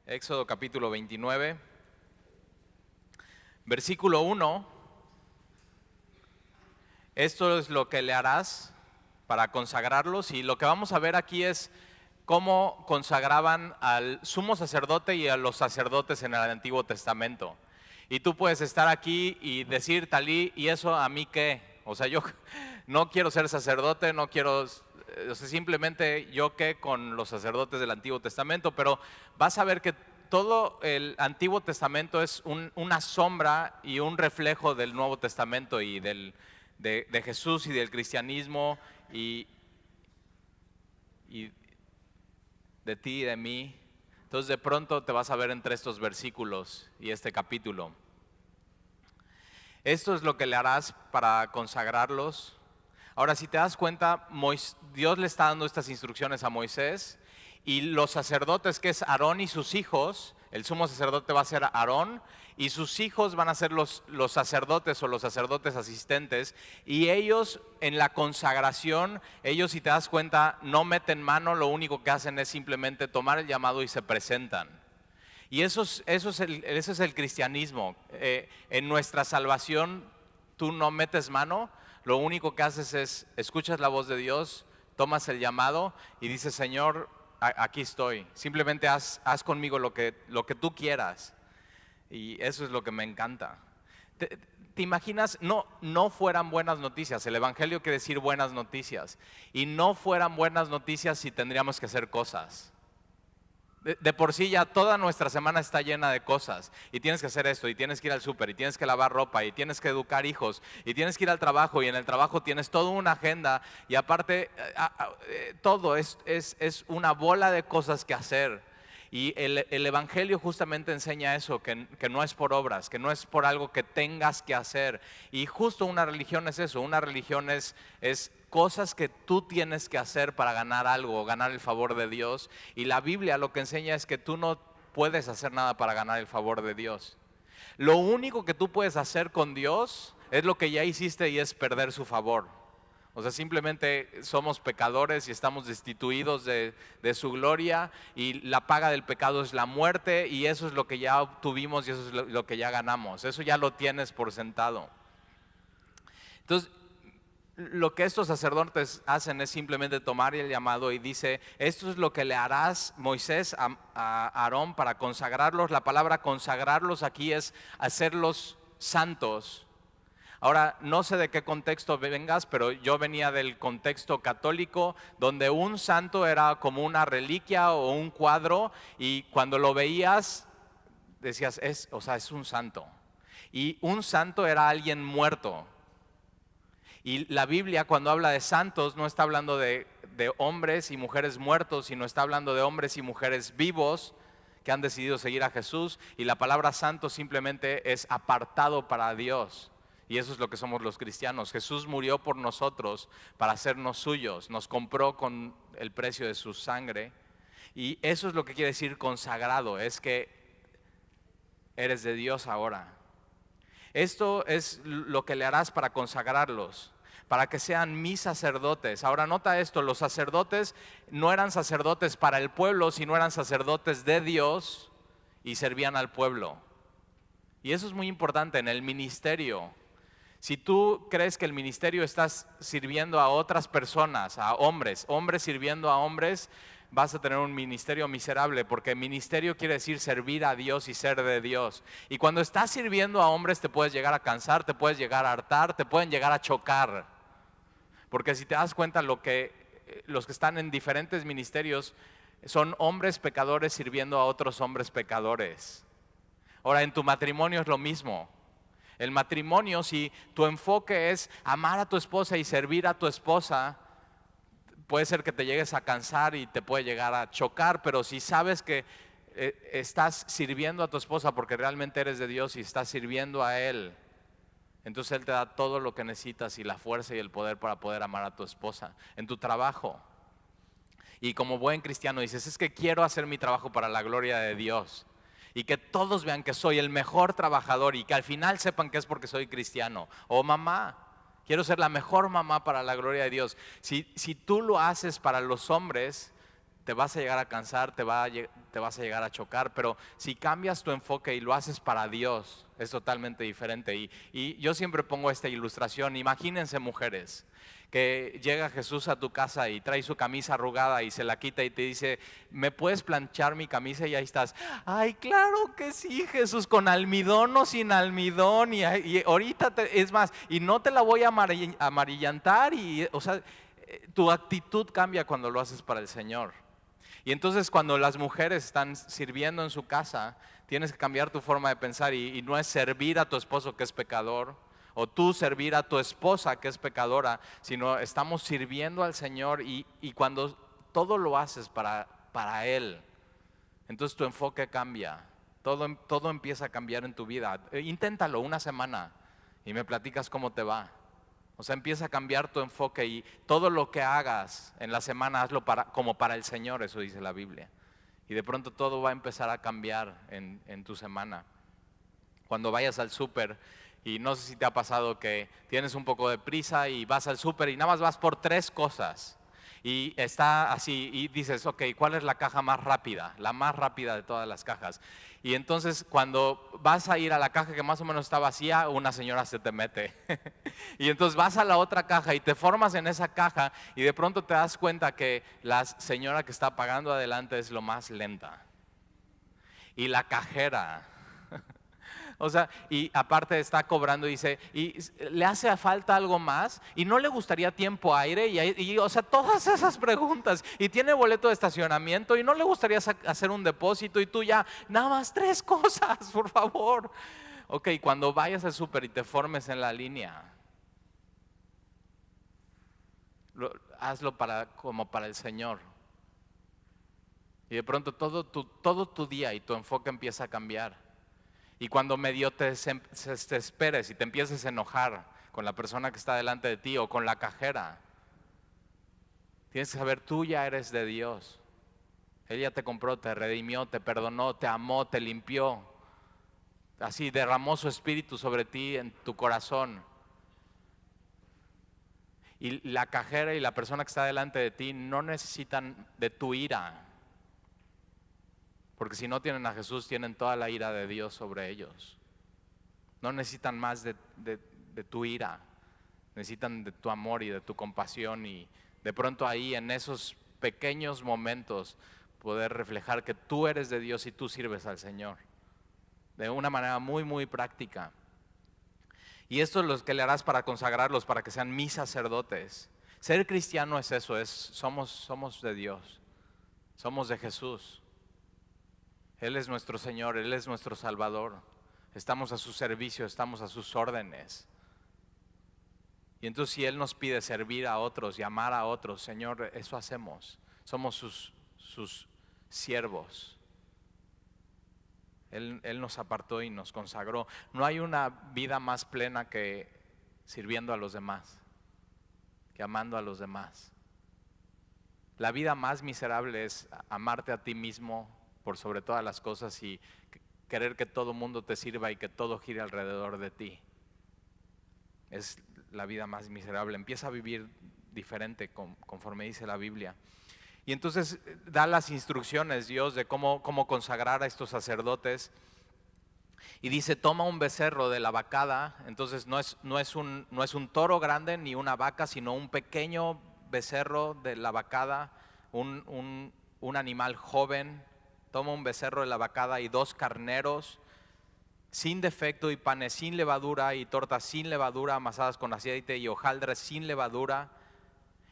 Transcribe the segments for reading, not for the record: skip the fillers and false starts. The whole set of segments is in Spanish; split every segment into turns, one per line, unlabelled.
Éxodo capítulo 29, versículo 1. Esto es lo que le harás para consagrarlos, y lo que vamos a ver aquí es cómo consagraban al sumo sacerdote y a los sacerdotes en el Antiguo Testamento. Y tú puedes estar aquí y decir, Talí, ¿y eso a mí qué? O sea, yo no quiero ser sacerdote, no quiero, o sea, simplemente yo qué con los sacerdotes del Antiguo Testamento, pero vas a ver que todo el Antiguo Testamento es una sombra y un reflejo del Nuevo Testamento y de Jesús y del cristianismo y de ti y de mí. Entonces de pronto te vas a ver entre estos versículos y este capítulo. Esto es lo que le harás para consagrarlos. Ahora, si te das cuenta, Dios le está dando estas instrucciones a Moisés, y los sacerdotes, que es Aarón y sus hijos, el sumo sacerdote va a ser Aarón, y sus hijos van a ser los sacerdotes o los sacerdotes asistentes, y ellos en la consagración, ellos, si te das cuenta, no meten mano, lo único que hacen es simplemente tomar el llamado y se presentan. Y eso es el cristianismo. En nuestra salvación tú no metes mano, lo único que haces es escuchas la voz de Dios, tomas el llamado y dices, Señor, aquí estoy. Simplemente haz conmigo lo que tú quieras. Y eso es lo que me encanta. ¿Te imaginas? No fueran buenas noticias. El Evangelio quiere decir buenas noticias. Y no fueran buenas noticias si tendríamos que hacer cosas. De por sí ya toda nuestra semana está llena de cosas, y tienes que hacer esto, y tienes que ir al súper, y tienes que lavar ropa, y tienes que educar hijos, y tienes que ir al trabajo, y en el trabajo tienes toda una agenda, y aparte todo es una bola de cosas que hacer. Y el Evangelio justamente enseña eso, que no es por obras, que no es por algo que tengas que hacer. Y justo una religión es eso, una religión es cosas que tú tienes que hacer para ganar algo, ganar el favor de Dios. Y la Biblia lo que enseña es que tú no puedes hacer nada para ganar el favor de Dios. Lo único que tú puedes hacer con Dios es lo que ya hiciste, y es perder su favor. O sea, simplemente somos pecadores y estamos destituidos de su gloria, y la paga del pecado es la muerte, y eso es lo que ya obtuvimos y eso es lo que ya ganamos. Eso ya lo tienes por sentado. Entonces, lo que estos sacerdotes hacen es simplemente tomar el llamado, y dice, esto es lo que le harás, Moisés, a Aarón para consagrarlos. La palabra consagrarlos aquí es hacerlos santos. Ahora, no sé de qué contexto vengas, pero yo venía del contexto católico, donde un santo era como una reliquia o un cuadro, y cuando lo veías decías, es un santo. Y un santo era alguien muerto. Y la Biblia, cuando habla de santos, no está hablando de hombres y mujeres muertos, sino está hablando de hombres y mujeres vivos que han decidido seguir a Jesús. Y la palabra santo simplemente es apartado para Dios. Y eso es lo que somos los cristianos. Jesús murió por nosotros para hacernos suyos. Nos compró con el precio de su sangre. Y eso es lo que quiere decir consagrado. Es que eres de Dios ahora. Esto es lo que le harás para consagrarlos, para que sean mis sacerdotes. Ahora nota esto, los sacerdotes no eran sacerdotes para el pueblo, sino eran sacerdotes de Dios y servían al pueblo. Y eso es muy importante en el ministerio. Si tú crees que el ministerio estás sirviendo a otras personas, a hombres sirviendo a hombres, vas a tener un ministerio miserable, porque ministerio quiere decir servir a Dios y ser de Dios. Y cuando estás sirviendo a hombres te puedes llegar a cansar, te puedes llegar a hartar, te pueden llegar a chocar. Porque si te das cuenta, los que están en diferentes ministerios son hombres pecadores sirviendo a otros hombres pecadores. Ahora, en tu matrimonio es lo mismo. El matrimonio, si tu enfoque es amar a tu esposa y servir a tu esposa, puede ser que te llegues a cansar y te puede llegar a chocar. Pero si sabes que estás sirviendo a tu esposa porque realmente eres de Dios y estás sirviendo a Él, entonces Él te da todo lo que necesitas y la fuerza y el poder para poder amar a tu esposa. En tu trabajo, y como buen cristiano dices, es que quiero hacer mi trabajo para la gloria de Dios, y que todos vean que soy el mejor trabajador, y que al final sepan que es porque soy cristiano. O mamá, quiero ser la mejor mamá para la gloria de Dios. Si tú lo haces para los hombres, te vas a llegar a cansar, te vas a llegar a chocar, pero si cambias tu enfoque y lo haces para Dios, es totalmente diferente. Y yo siempre pongo esta ilustración. Imagínense mujeres, que llega Jesús a tu casa y trae su camisa arrugada y se la quita y te dice, ¿me puedes planchar mi camisa? Y ahí estás, ay, claro que sí, Jesús, con almidón o sin almidón, y ahorita, es más, y no te la voy a amarillantar, o sea, tu actitud cambia cuando lo haces para el Señor. Y entonces cuando las mujeres están sirviendo en su casa, tienes que cambiar tu forma de pensar y no es servir a tu esposo que es pecador, o tú servir a tu esposa que es pecadora, sino estamos sirviendo al Señor y cuando todo lo haces para Él, entonces tu enfoque cambia, todo empieza a cambiar en tu vida. Inténtalo una semana y me platicas cómo te va. O sea, empieza a cambiar tu enfoque y todo lo que hagas en la semana hazlo como para el Señor, eso dice la Biblia. Y de pronto todo va a empezar a cambiar en tu semana. Cuando vayas al súper, y no sé si te ha pasado que tienes un poco de prisa y vas al súper y nada más vas por 3 cosas. Y está así y dices, ok, ¿cuál es la caja más rápida? La más rápida de todas las cajas. Y entonces cuando vas a ir a la caja que más o menos está vacía, una señora se te mete. Y entonces vas a la otra caja y te formas en esa caja y de pronto te das cuenta que la señora que está pagando adelante es lo más lenta. Y la cajera, o sea, y aparte está cobrando y dice, ¿y le hace falta algo más? ¿Y no le gustaría tiempo aire? O sea, todas esas preguntas. Y tiene boleto de estacionamiento y no le gustaría hacer un depósito y tú ya, nada más 3 cosas, por favor. Ok, cuando vayas al súper y te formes en la línea, hazlo como para el Señor. Y de pronto todo tu día y tu enfoque empieza a cambiar. Y cuando medio te esperes y te empieces a enojar con la persona que está delante de ti o con la cajera, tienes que saber, tú ya eres de Dios. Él ya te compró, te redimió, te perdonó, te amó, te limpió. Así derramó su espíritu sobre ti en tu corazón. Y la cajera y la persona que está delante de ti no necesitan de tu ira. Porque si no tienen a Jesús, tienen toda la ira de Dios sobre ellos. No necesitan más de tu ira. Necesitan de tu amor y de tu compasión. Y de pronto ahí, en esos pequeños momentos, poder reflejar que tú eres de Dios y tú sirves al Señor. De una manera muy, muy práctica. Y esto es lo que le harás para consagrarlos, para que sean mis sacerdotes. Ser cristiano es eso, somos de Dios. Somos de Jesús. Él es nuestro Señor, Él es nuestro Salvador. Estamos a su servicio, estamos a sus órdenes. Y entonces si Él nos pide servir a otros y amar a otros, Señor, eso hacemos. Somos sus siervos. Él nos apartó y nos consagró. No hay una vida más plena que sirviendo a los demás, que amando a los demás. La vida más miserable es amarte a ti mismo por sobre todas las cosas y querer que todo mundo te sirva y que todo gire alrededor de ti. Es la vida más miserable. Empieza a vivir diferente conforme dice la Biblia. Y entonces da las instrucciones Dios de cómo consagrar a estos sacerdotes. Y dice, toma un becerro de la vacada. Entonces no es un toro grande ni una vaca, sino un pequeño becerro de la vacada, un animal joven. Toma un becerro de la vacada y 2 carneros sin defecto y panes sin levadura y tortas sin levadura amasadas con aceite y hojaldres sin levadura.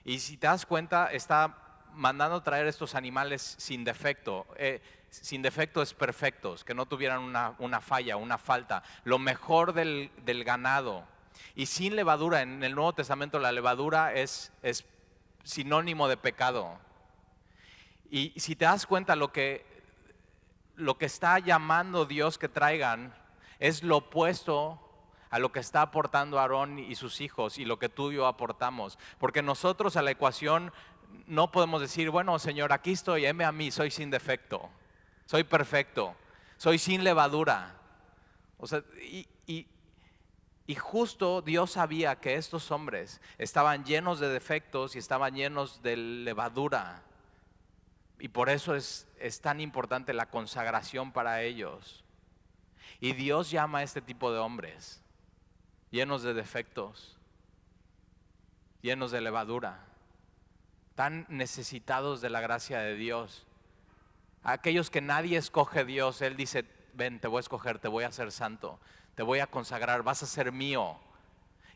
Y si te das cuenta, está mandando traer estos animales sin defecto. Sin defecto es perfectos, que no tuvieran una falla, una falta. Lo mejor del ganado. Y sin levadura, en el Nuevo Testamento la levadura es sinónimo de pecado. Y si te das cuenta, lo que está llamando Dios que traigan es lo opuesto a lo que está aportando Aarón y sus hijos y lo que tú y yo aportamos. Porque nosotros a la ecuación no podemos decir, bueno, Señor, aquí estoy, heme a mí, soy sin defecto, soy perfecto, soy sin levadura. O sea, y justo Dios sabía que estos hombres estaban llenos de defectos y estaban llenos de levadura. Y por eso es tan importante la consagración para ellos. Y Dios llama a este tipo de hombres, llenos de defectos, llenos de levadura, tan necesitados de la gracia de Dios. Aquellos que nadie escoge Dios, Él dice, ven, te voy a escoger, te voy a hacer santo, te voy a consagrar, vas a ser mío.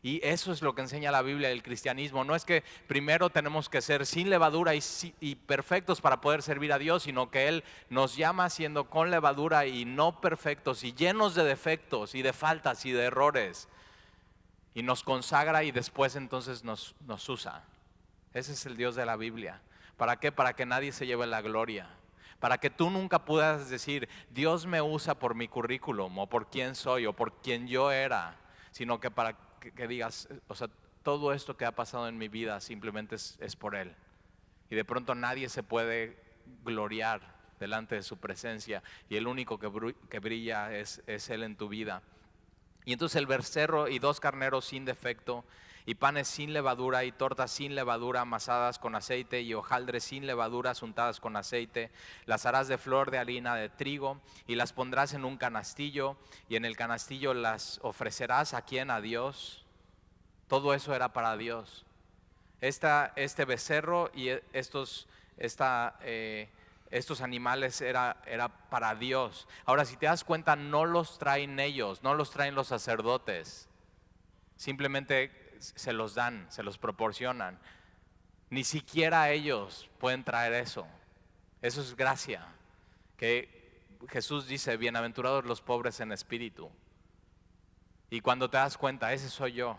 Y eso es lo que enseña la Biblia del cristianismo. No es que primero tenemos que ser sin levadura y perfectos para poder servir a Dios, sino que Él nos llama siendo con levadura y no perfectos y llenos de defectos y de faltas y de errores. Y nos consagra y después entonces nos usa. Ese es el Dios de la Biblia. ¿Para qué? Para que nadie se lleve la gloria. Para que tú nunca puedas decir, Dios me usa por mi currículum o por quién soy o por quién yo era, sino que para que digas, o sea, todo esto que ha pasado en mi vida simplemente es por Él. Y de pronto nadie se puede gloriar delante de su presencia y el único que brilla es Él en tu vida. Y entonces el becerro y 2 carneros sin defecto, y panes sin levadura, y tortas sin levadura amasadas con aceite, y hojaldres sin levadura untadas con aceite. Las harás de flor de harina de trigo, y las pondrás en un canastillo, y en el canastillo las ofrecerás ¿a quién? A Dios. Todo eso era para Dios. Este becerro y estos animales era para Dios. Ahora, si te das cuenta, no los traen ellos, no los traen los sacerdotes. Simplemente se los dan, se los proporcionan. Ni siquiera ellos pueden traer eso. Eso es gracia. Que Jesús dice, bienaventurados los pobres en espíritu. Y cuando te das cuenta, ese soy yo,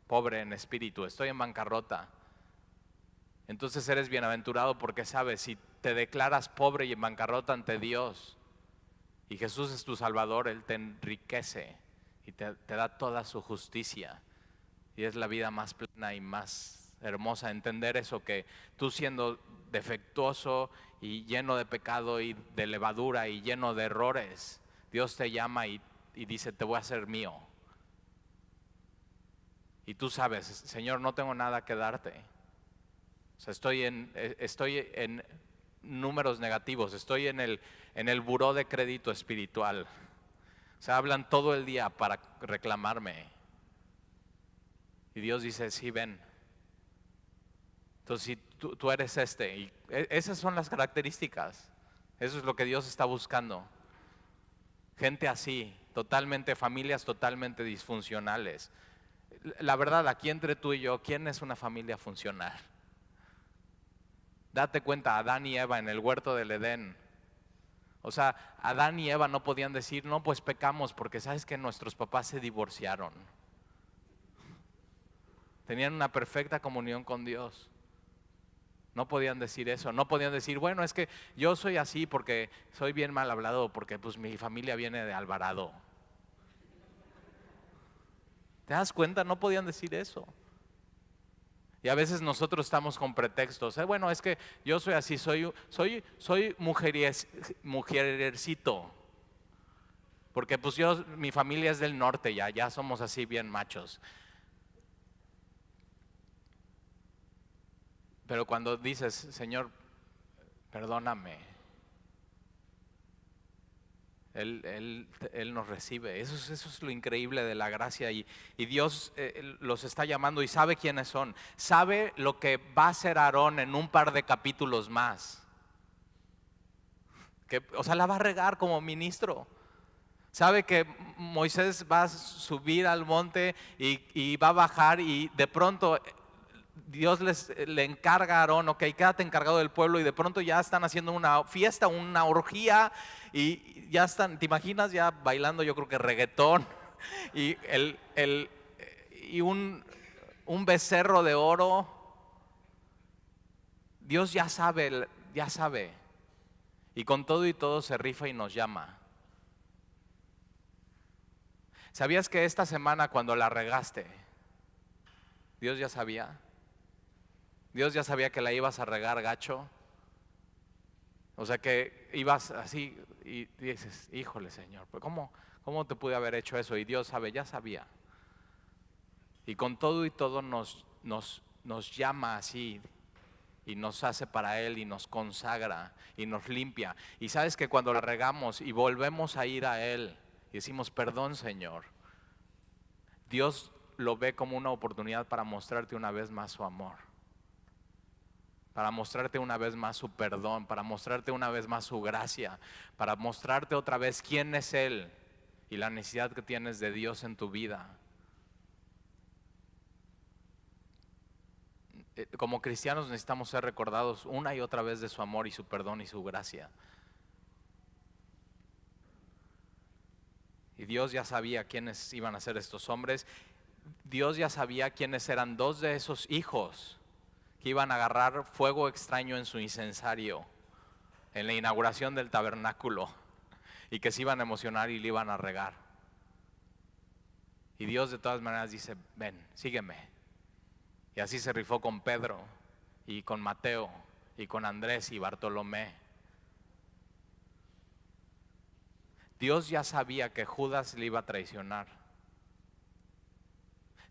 pobre en espíritu, estoy en bancarrota. Entonces eres bienaventurado porque sabes, si te declaras pobre y en bancarrota ante Dios, y Jesús es tu Salvador, Él te enriquece y te da toda su justicia. Y es la vida más plena y más hermosa. Entender eso, que tú siendo defectuoso y lleno de pecado y de levadura y lleno de errores, Dios te llama y dice, te voy a hacer mío. Y tú sabes, Señor, no tengo nada que darte. O sea, estoy en números negativos, estoy en el buró de crédito espiritual. O sea, hablan todo el día para reclamarme. Y Dios dice, sí, ven. Entonces, si tú eres y esas son las características. Eso es lo que Dios está buscando. Gente así, familias totalmente disfuncionales. La verdad, aquí entre tú y yo, ¿quién es una familia funcional? Date cuenta, Adán y Eva en el huerto del Edén. O sea, Adán y Eva no podían decir, no, pues pecamos porque sabes que nuestros papás se divorciaron. Tenían una perfecta comunión con Dios. No podían decir eso, no podían decir, bueno, es que yo soy así porque soy bien mal hablado, porque pues mi familia viene de Alvarado. ¿Te das cuenta? No podían decir eso. Y a veces nosotros estamos con pretextos. Bueno, es que yo soy así, soy mujercito. Porque pues mi familia es del norte ya somos así bien machos. Pero cuando dices, Señor, perdóname, Él nos recibe. Eso es lo increíble de la gracia. Y Dios los está llamando y sabe quiénes son. Sabe lo que va a hacer Aarón en un par de capítulos más. O sea, la va a regar como ministro. Sabe que Moisés va a subir al monte y va a bajar y de pronto Dios le encarga a Aarón, ok, quédate encargado del pueblo, y de pronto ya están haciendo una fiesta, una orgía, y ya están, ¿te imaginas ya bailando? Yo creo que reggaetón, y un becerro de oro. Dios ya sabe, y con todo y todo se rifa y nos llama. ¿Sabías que esta semana cuando la regaste, Dios ya sabía? Dios ya sabía que la ibas a regar gacho. O sea que ibas así y dices, híjole Señor, pues ¿cómo te pude haber hecho eso? Y Dios ya sabía. Y con todo y todo nos llama así. y nos hace para Él y nos consagra y nos limpia. Y sabes que cuando la regamos y volvemos a ir a Él y decimos perdón, Señor, Dios lo ve como una oportunidad para mostrarte una vez más su amor, para mostrarte una vez más su perdón, para mostrarte una vez más su gracia, para mostrarte otra vez quién es Él y la necesidad que tienes de Dios en tu vida. Como cristianos necesitamos ser recordados una y otra vez de su amor y su perdón y su gracia. Y Dios ya sabía quiénes iban a ser estos hombres. Dios ya sabía quiénes eran dos de esos hijos que iban a agarrar fuego extraño en su incensario en la inauguración del tabernáculo y que se iban a emocionar y le iban a regar. Y Dios de todas maneras dice, ven, sígueme. Y así se rifó con Pedro y con Mateo y con Andrés y Bartolomé. Dios ya sabía que Judas le iba a traicionar.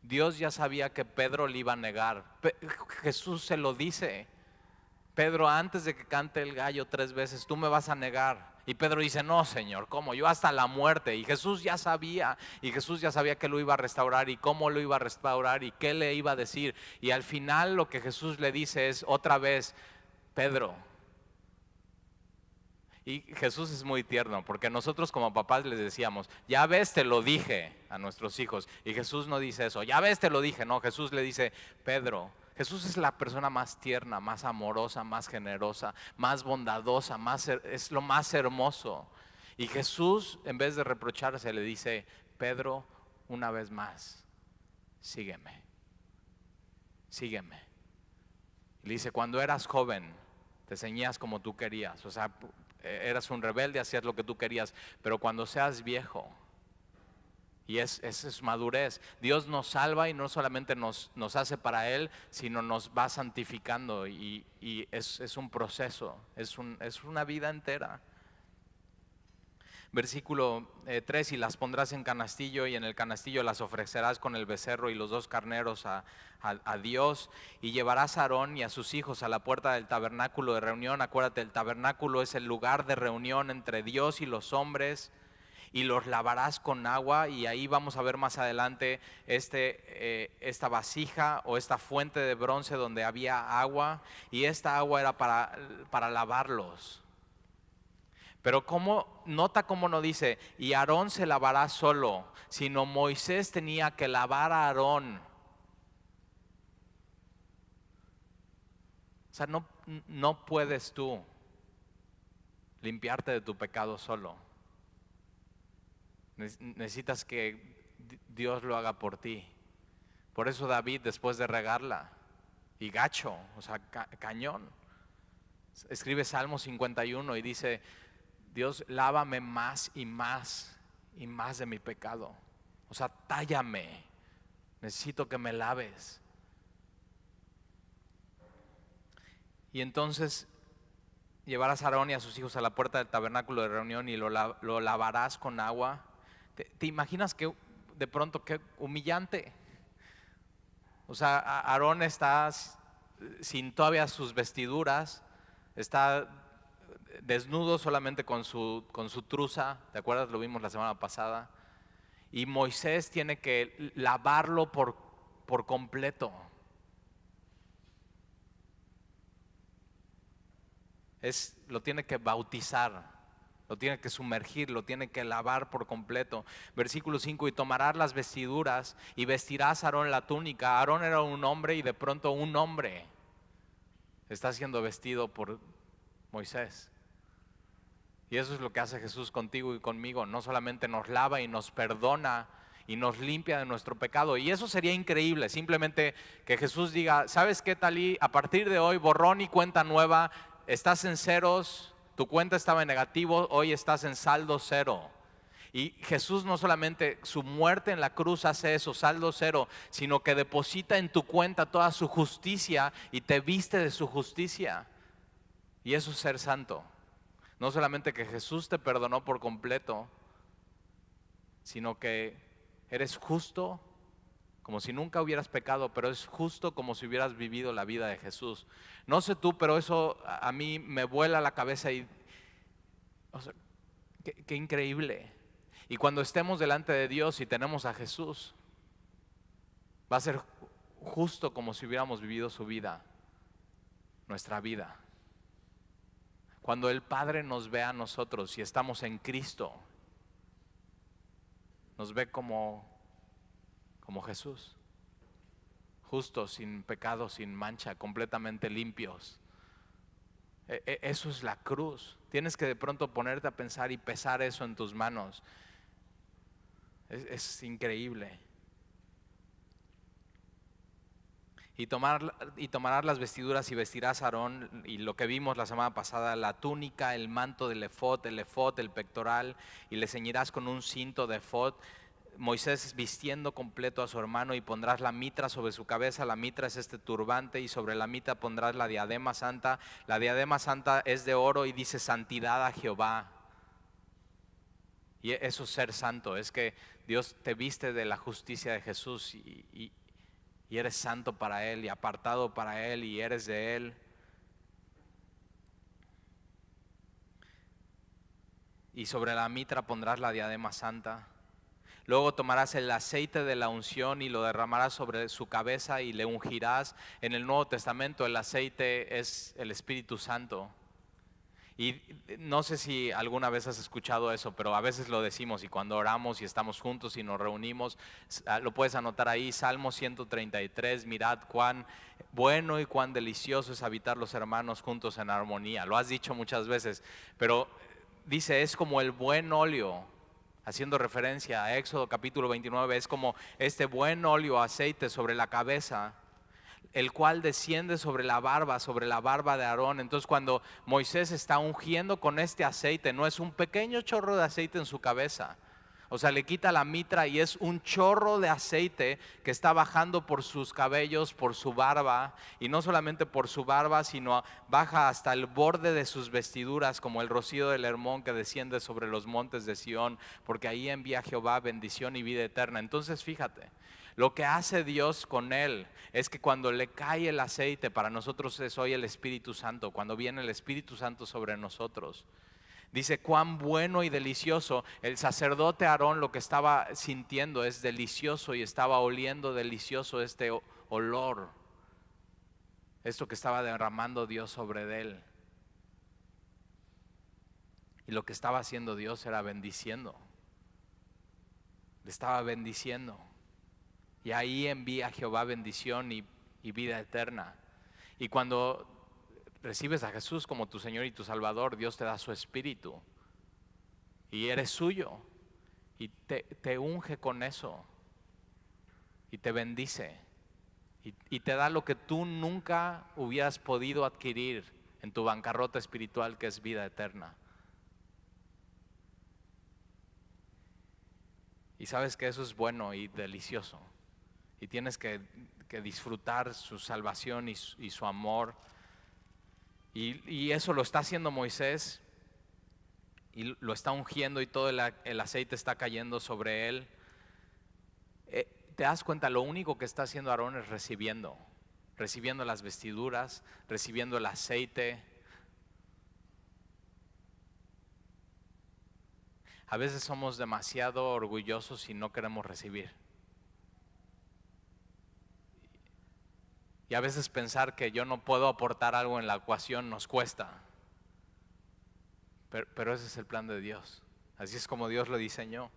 Dios ya sabía que Pedro le iba a negar. Jesús se lo dice. Pedro, antes de que cante el gallo 3 veces, tú me vas a negar. Y Pedro dice, no, Señor, ¿cómo? Yo hasta la muerte. Y Jesús ya sabía que lo iba a restaurar y cómo lo iba a restaurar y qué le iba a decir. Y al final lo que Jesús le dice es otra vez, Pedro. Y Jesús es muy tierno, porque nosotros como papás les decíamos, ya ves, te lo dije a nuestros hijos. Y Jesús no dice eso, ya ves, te lo dije. No, Jesús le dice, Pedro. Jesús es la persona más tierna, más amorosa, más generosa, más bondadosa, es lo más hermoso. Y Jesús, en vez de reprocharse, le dice, Pedro, una vez más, sígueme, sígueme. Y le dice, cuando eras joven, te ceñías como tú querías, o sea, eras un rebelde, hacías lo que tú querías, pero cuando seas viejo, y esa es madurez. Dios nos salva y no solamente nos hace para Él, sino nos va santificando y es un proceso, es una vida entera. Versículo 3, y las pondrás en canastillo y en el canastillo las ofrecerás con el becerro y los 2 carneros a Dios, y llevarás a Aarón y a sus hijos a la puerta del tabernáculo de reunión. Acuérdate, el tabernáculo es el lugar de reunión entre Dios y los hombres. Y los lavarás con agua, y ahí vamos a ver más adelante esta vasija o esta fuente de bronce donde había agua, y esta agua era para lavarlos. Pero nota cómo no dice, y Aarón se lavará solo, sino Moisés tenía que lavar a Aarón. O sea, no puedes tú limpiarte de tu pecado solo. Necesitas que Dios lo haga por ti. Por eso David, después de regarla, y gacho, o sea, cañón, escribe Salmo 51 y dice, Dios, lávame más y más y más de mi pecado. O sea, tállame, necesito que me laves. Y entonces llevarás a Aarón y a sus hijos a la puerta del tabernáculo de reunión y lo lavarás con agua. ¿Te imaginas que de pronto qué humillante? O sea, Aarón está sin todavía sus vestiduras, está desnudo solamente con su truza, ¿te acuerdas? Lo vimos la semana pasada. Y Moisés tiene que lavarlo por completo. Lo tiene que bautizar. Lo tiene que sumergir, lo tiene que lavar por completo. Versículo 5, y tomarás las vestiduras y vestirás a Aarón la túnica. Aarón era un hombre y de pronto un hombre está siendo vestido por Moisés. Y eso es lo que hace Jesús contigo y conmigo. No solamente nos lava y nos perdona y nos limpia de nuestro pecado. Y eso sería increíble, simplemente que Jesús diga, ¿sabes qué, Talí? A partir de hoy, borrón y cuenta nueva, estás en ceros. Tu cuenta estaba en negativo, hoy estás en saldo cero. Y Jesús no solamente su muerte en la cruz hace eso, saldo cero, sino que deposita en tu cuenta toda su justicia y te viste de su justicia. Y eso es ser santo. No solamente que Jesús te perdonó por completo, sino que eres justo como si nunca hubieras pecado, pero es justo como si hubieras vivido la vida de Jesús. No sé tú, pero eso a mí me vuela la cabeza y, o sea, qué increíble. Y cuando estemos delante de Dios y tenemos a Jesús, va a ser justo como si hubiéramos vivido su vida, nuestra vida. Cuando el Padre nos ve a nosotros y estamos en Cristo, nos ve como Jesús, justos, sin pecado, sin mancha, completamente limpios. Eso es la cruz. Tienes que de pronto ponerte a pensar y pesar eso en tus manos. Es increíble. Y tomarás las vestiduras y vestirás a Aarón, y lo que vimos la semana pasada, la túnica, el manto del efod, el pectoral, y le ceñirás con un cinto de efod. Moisés vistiendo completo a su hermano, y pondrás la mitra sobre su cabeza. La mitra es este turbante, y sobre la mitra pondrás la diadema santa. La diadema santa es de oro y dice santidad a Jehová. Y eso es ser santo, es que Dios te viste de la justicia de Jesús y eres santo para Él y apartado para Él y eres de Él. Y sobre la mitra pondrás la diadema santa. Luego tomarás el aceite de la unción y lo derramarás sobre su cabeza y le ungirás. En el Nuevo Testamento el aceite es el Espíritu Santo. Y no sé si alguna vez has escuchado eso, pero a veces lo decimos, y cuando oramos y estamos juntos y nos reunimos, lo puedes anotar ahí, Salmo 133, mirad cuán bueno y cuán delicioso es habitar los hermanos juntos en armonía. Lo has dicho muchas veces, pero dice, es como el buen óleo, haciendo referencia a Éxodo capítulo 29, es como este buen óleo, aceite sobre la cabeza, el cual desciende sobre la barba de Aarón. Entonces cuando Moisés está ungiendo con este aceite, no es un pequeño chorro de aceite en su cabeza. O sea, le quita la mitra y es un chorro de aceite que está bajando por sus cabellos, por su barba, y no solamente por su barba, sino baja hasta el borde de sus vestiduras, como el rocío del Hermón que desciende sobre los montes de Sión, porque ahí envía Jehová bendición y vida eterna. Entonces fíjate, lo que hace Dios con él es que cuando le cae el aceite, para nosotros es hoy el Espíritu Santo, cuando viene el Espíritu Santo sobre nosotros, dice cuán bueno y delicioso. El sacerdote Aarón lo que estaba sintiendo es delicioso y estaba oliendo delicioso este olor, esto que estaba derramando Dios sobre él. Y lo que estaba haciendo Dios era bendiciendo, le estaba bendiciendo. Y ahí envía Jehová bendición y vida eterna. Y cuando recibes a Jesús como tu Señor y tu Salvador, Dios te da su Espíritu. Y eres suyo. Y te unge con eso. Y te bendice. Y te da lo que tú nunca hubieras podido adquirir en tu bancarrota espiritual, que es vida eterna. Y sabes que eso es bueno y delicioso. Y tienes que disfrutar su salvación y su amor. Y eso lo está haciendo Moisés. Y lo está ungiendo y todo el aceite está cayendo sobre él. Te das cuenta, lo único que está haciendo Aarón es recibiendo las vestiduras, recibiendo el aceite. A veces somos demasiado orgullosos y no queremos recibir. Y a veces pensar que yo no puedo aportar algo en la ecuación nos cuesta. Pero ese es el plan de Dios. Así es como Dios lo diseñó.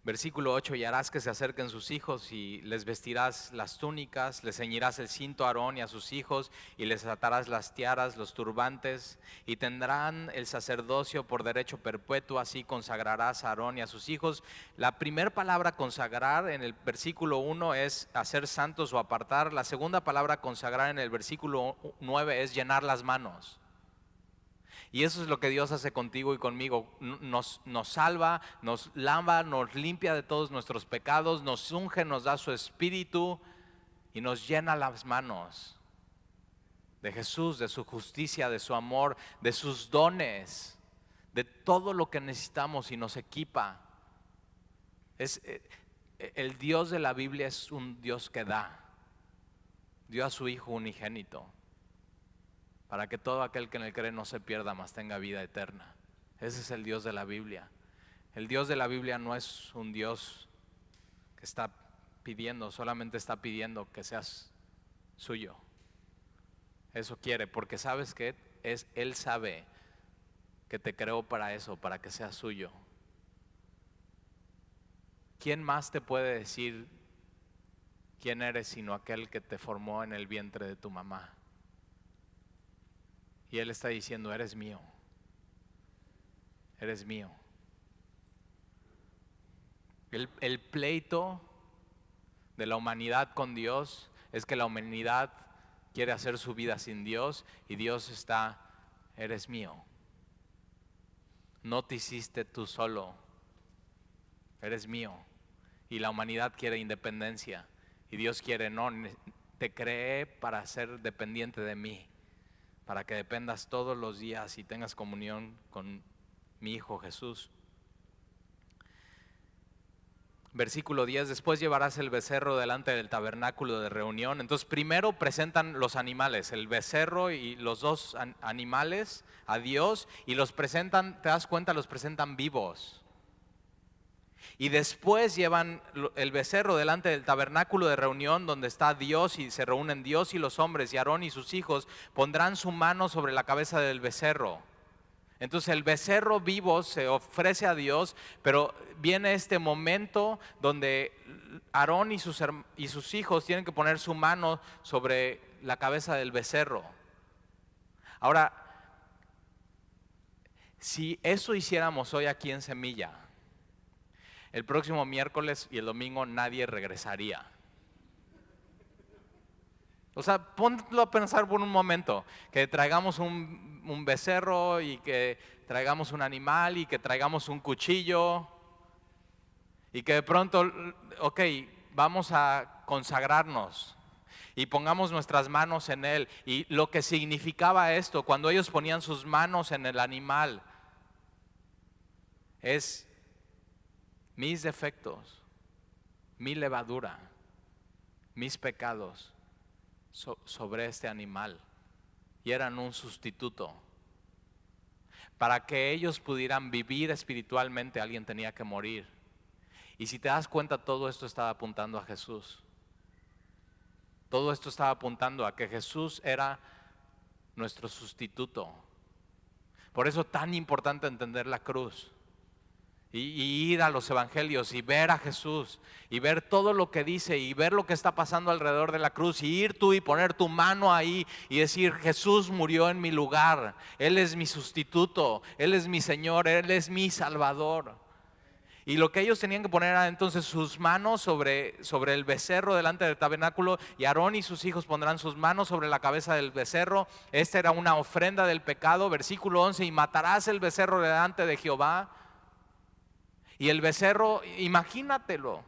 Versículo 8, y harás que se acerquen sus hijos y les vestirás las túnicas, les ceñirás el cinto a Aarón y a sus hijos y les atarás las tiaras, los turbantes, y tendrán el sacerdocio por derecho perpetuo, así consagrarás a Aarón y a sus hijos. La primera palabra consagrar en el versículo 1 es hacer santos o apartar. La segunda palabra consagrar en el versículo 9 es llenar las manos. Y eso es lo que Dios hace contigo y conmigo. Nos salva, nos lava, nos limpia de todos nuestros pecados, nos unge, nos da su espíritu y nos llena las manos de Jesús, de su justicia, de su amor, de sus dones, de todo lo que necesitamos, y nos equipa. El Dios de la Biblia es un Dios que da. Dio a su Hijo unigénito para que todo aquel que en él cree no se pierda, mas tenga vida eterna. Ese es el Dios de la Biblia. El Dios de la Biblia no es un Dios que está pidiendo, solamente está pidiendo que seas suyo. Eso quiere, porque sabes que Él sabe que te creó para eso, para que seas suyo. ¿Quién más te puede decir quién eres sino aquel que te formó en el vientre de tu mamá? Y Él está diciendo, eres mío, eres mío. El pleito de la humanidad con Dios es que la humanidad quiere hacer su vida sin Dios y Dios está, eres mío. No te hiciste tú solo, eres mío. Y la humanidad quiere independencia y Dios quiere, no, te creé para ser dependiente de mí, para que dependas todos los días y tengas comunión con mi Hijo Jesús. Versículo 10, después llevarás el becerro delante del tabernáculo de reunión. Entonces primero presentan los animales, el becerro y los dos animales a Dios, y los presentan, te das cuenta, los presentan vivos. Y después llevan el becerro delante del tabernáculo de reunión donde está Dios y se reúnen Dios y los hombres, y Aarón y sus hijos pondrán su mano sobre la cabeza del becerro. Entonces el becerro vivo se ofrece a Dios, pero viene este momento donde Aarón y sus hijos tienen que poner su mano sobre la cabeza del becerro. Ahora, si eso hiciéramos hoy aquí en Semilla, el próximo miércoles y el domingo nadie regresaría. O sea, ponlo a pensar por un momento, que traigamos un becerro y que traigamos un animal y que traigamos un cuchillo y que de pronto, ok, vamos a consagrarnos y pongamos nuestras manos en él. Y lo que significaba esto, cuando ellos ponían sus manos en el animal, es mis defectos, mi levadura, mis pecados sobre este animal, y eran un sustituto. Para que ellos pudieran vivir espiritualmente, alguien tenía que morir. Y si te das cuenta, todo esto estaba apuntando a Jesús. Todo esto estaba apuntando a que Jesús era nuestro sustituto. Por eso tan importante entender la cruz. Y ir a los evangelios y ver a Jesús y ver todo lo que dice y ver lo que está pasando alrededor de la cruz, y ir tú y poner tu mano ahí y decir, Jesús murió en mi lugar, Él es mi sustituto, Él es mi Señor, Él es mi Salvador. Y lo que ellos tenían que poner era entonces sus manos sobre el becerro delante del tabernáculo, y Aarón y sus hijos pondrán sus manos sobre la cabeza del becerro. Esta era una ofrenda del pecado. Versículo 11, y matarás el becerro delante de Jehová. Y el becerro, imagínatelo.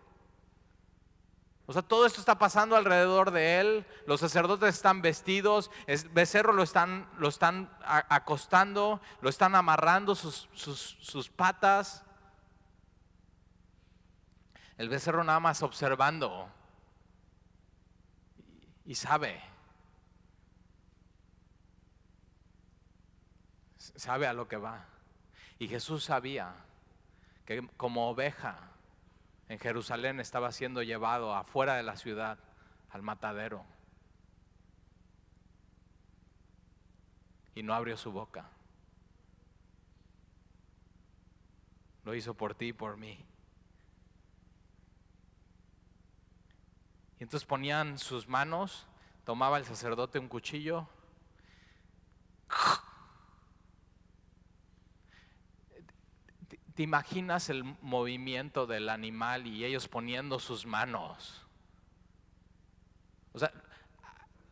O sea, todo esto está pasando alrededor de él. Los sacerdotes están vestidos. El becerro lo están acostando, lo están amarrando sus patas. El becerro nada más observando y sabe a lo que va. Y Jesús sabía que como oveja en Jerusalén estaba siendo llevado afuera de la ciudad al matadero, y no abrió su boca. Lo hizo por ti y por mí. Y entonces ponían sus manos, tomaba el sacerdote un cuchillo, ¿te imaginas el movimiento del animal y ellos poniendo sus manos? O sea,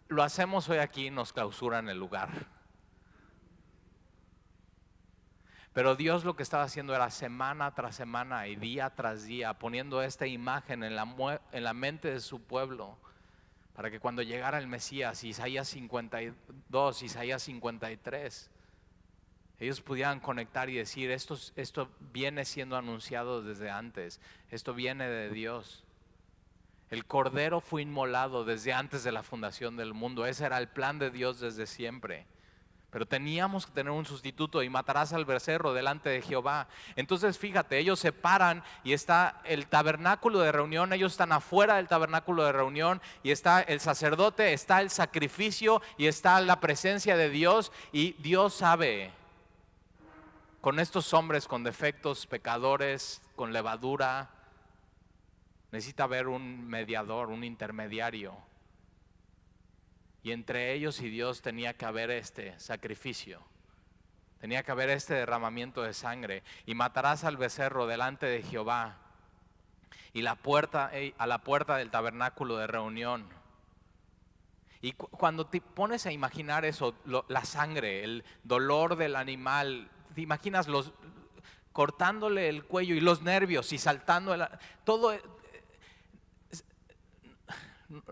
lo hacemos hoy aquí y nos clausuran el lugar. Pero Dios lo que estaba haciendo era semana tras semana y día tras día poniendo esta imagen en la mente de su pueblo, para que cuando llegara el Mesías, Isaías 52, Isaías 53, ellos pudieran conectar y decir, esto viene siendo anunciado desde antes, esto viene de Dios. El Cordero fue inmolado desde antes de la fundación del mundo, ese era el plan de Dios desde siempre. Pero teníamos que tener un sustituto, y matarás al becerro delante de Jehová. Entonces fíjate, ellos se paran y está el tabernáculo de reunión, ellos están afuera del tabernáculo de reunión y está el sacerdote, está el sacrificio y está la presencia de Dios, y Dios sabe, con estos hombres con defectos, pecadores, con levadura, necesita haber un mediador, un intermediario. Y entre ellos y Dios tenía que haber este sacrificio. Tenía que haber este derramamiento de sangre. Y matarás al becerro delante de Jehová. Y a la puerta del tabernáculo de reunión. Y cuando te pones a imaginar eso, la sangre, el dolor del animal, te imaginas cortándole el cuello y los nervios y saltando, todo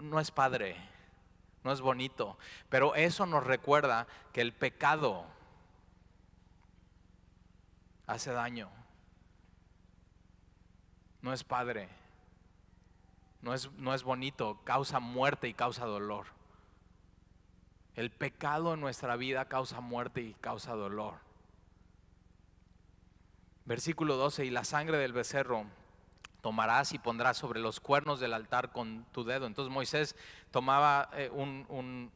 no es padre. No es bonito, pero eso nos recuerda que el pecado hace daño. No es padre, no es bonito, causa muerte y causa dolor. El pecado en nuestra vida causa muerte y causa dolor. Versículo 12, y la sangre del becerro tomarás y pondrás sobre los cuernos del altar con tu dedo. Entonces Moisés tomaba un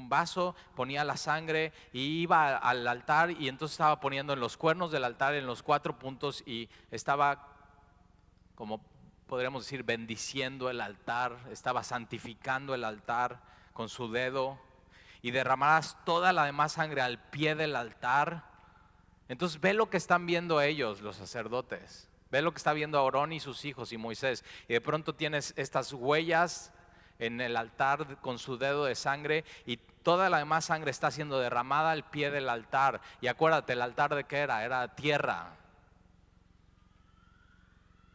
vaso, ponía la sangre y iba al altar, y entonces estaba poniendo en los cuernos del altar, en los 4 puntos, y estaba, como podríamos decir, bendiciendo el altar, estaba santificando el altar con su dedo. Y derramarás toda la demás sangre al pie del altar. Entonces ve lo que están viendo ellos, los sacerdotes. Ve lo que está viendo Aarón y sus hijos y Moisés. Y de pronto tienes estas huellas en el altar con su dedo de sangre, y toda la demás sangre está siendo derramada al pie del altar. Y acuérdate, ¿el altar de qué era? Era tierra.